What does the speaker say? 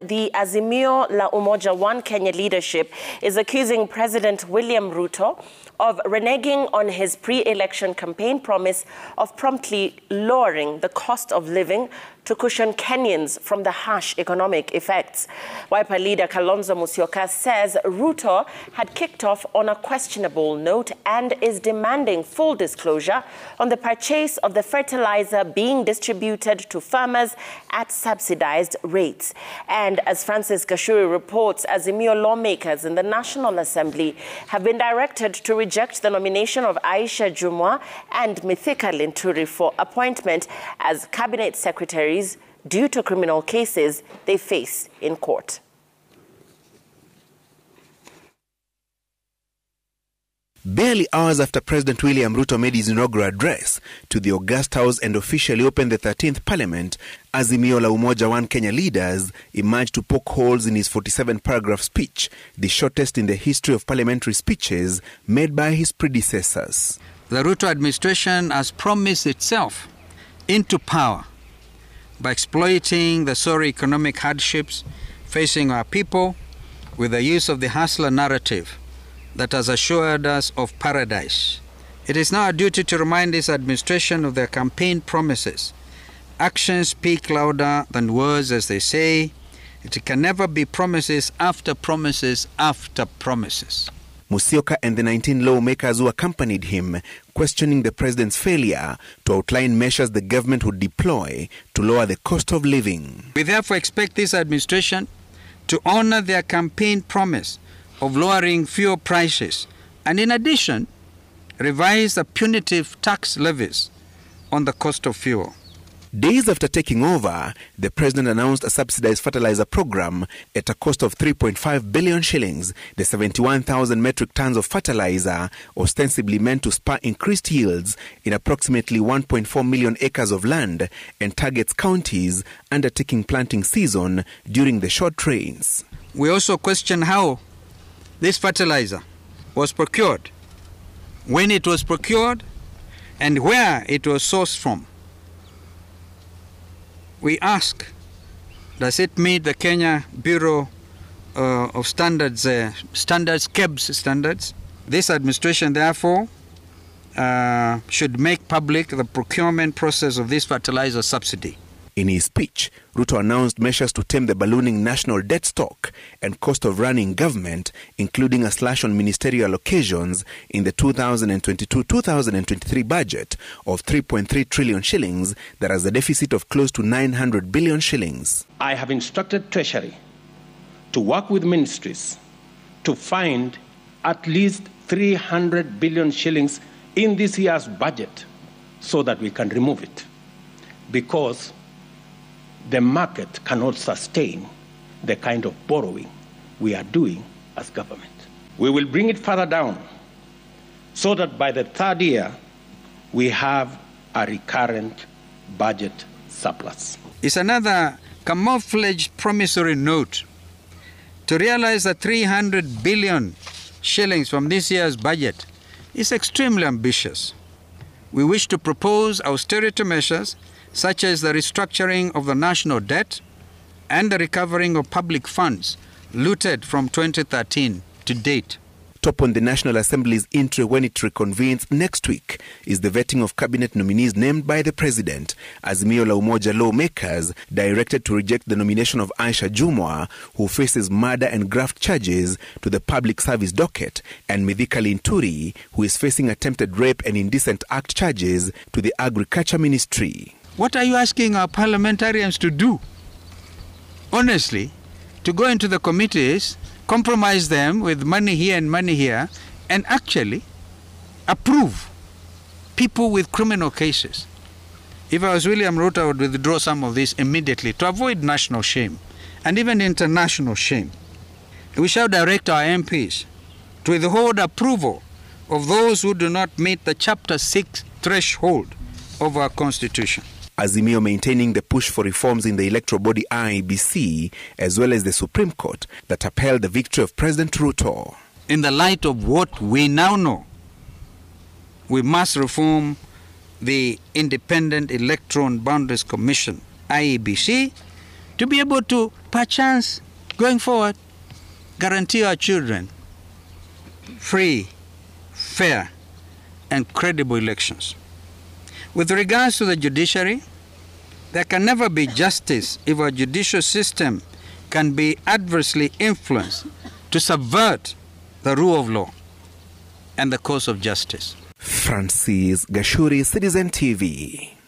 The Azimio la Umoja One Kenya leadership is accusing President William Ruto of reneging on his pre-election campaign promise of promptly lowering the cost of living to cushion Kenyans from the harsh economic effects. Wiper leader Kalonzo Musyoka says Ruto had kicked off on a questionable note and is demanding full disclosure on the purchase of the fertilizer being distributed to farmers at subsidized rates. And as Francis Gachuri reports, Azimio lawmakers in the National Assembly have been directed to reject the nomination of Aisha Jumwa and Mithika Linturi for appointment as cabinet secretaries due to criminal cases they face in court. Barely hours after President William Ruto made his inaugural address to the August House and officially opened the 13th Parliament, Azimio la Umoja One Kenya leaders emerged to poke holes in his 47-paragraph speech, the shortest in the history of parliamentary speeches made by his predecessors. The Ruto administration has promised itself into power by exploiting the sorry economic hardships facing our people with the use of the hustler narrative that has assured us of paradise. It is now our duty to remind this administration of their campaign promises. Actions speak louder than words, as they say. It can never be promises after promises after promises. Musyoka and the 19 lawmakers who accompanied him questioning the president's failure to outline measures the government would deploy to lower the cost of living. We therefore expect this administration to honor their campaign promise of lowering fuel prices and, in addition, revise the punitive tax levies on the cost of fuel. Days after taking over, the president announced a subsidized fertilizer program at a cost of 3.5 billion shillings. The 71,000 metric tons of fertilizer ostensibly meant to spur increased yields in approximately 1.4 million acres of land and targets counties undertaking planting season during the short rains. We also question how this fertilizer was procured, when it was procured, and where it was sourced from. We ask, does it meet the Kenya Bureau of Standards, KEBS standards? This administration, therefore, should make public the procurement process of this fertilizer subsidy. In his speech, Ruto announced measures to tame the ballooning national debt stock and cost of running government, including a slash on ministerial allocations in the 2022-2023 budget of 3.3 trillion shillings that has a deficit of close to 900 billion shillings. I have instructed Treasury to work with ministries to find at least 300 billion shillings in this year's budget so that we can remove it, because the market cannot sustain the kind of borrowing we are doing as government. We will bring it further down so that by the third year, we have a recurrent budget surplus. It's another camouflaged promissory note to realize that 300 billion shillings from this year's budget is extremely ambitious. We wish to propose austerity measures such as the restructuring of the national debt and the recovering of public funds looted from 2013 to date. Top on the National Assembly's entry when it reconvenes next week is the vetting of cabinet nominees named by the president. Azimio la Umoja lawmakers directed to reject the nomination of Aisha Jumwa, who faces murder and graft charges to the public service docket, and Mithika Linturi, who is facing attempted rape and indecent act charges to the agriculture ministry. What are you asking our parliamentarians to do? Honestly, to go into the committees, compromise them with money here and money here, and actually approve people with criminal cases. If I was William Ruto, I would withdraw some of this immediately to avoid national shame and even international shame. We shall direct our MPs to withhold approval of those who do not meet the Chapter 6 threshold of our Constitution. Azimio maintaining the push for reforms in the electoral body IEBC, as well as the Supreme Court that upheld the victory of President Ruto. In the light of what we now know, we must reform the Independent Electoral and Boundaries Commission, IEBC, to be able to, perchance, going forward, guarantee our children free, fair, and credible elections. With regards to the judiciary, there can never be justice if our judicial system can be adversely influenced to subvert the rule of law and the course of justice. Francis Gachuri, Citizen TV.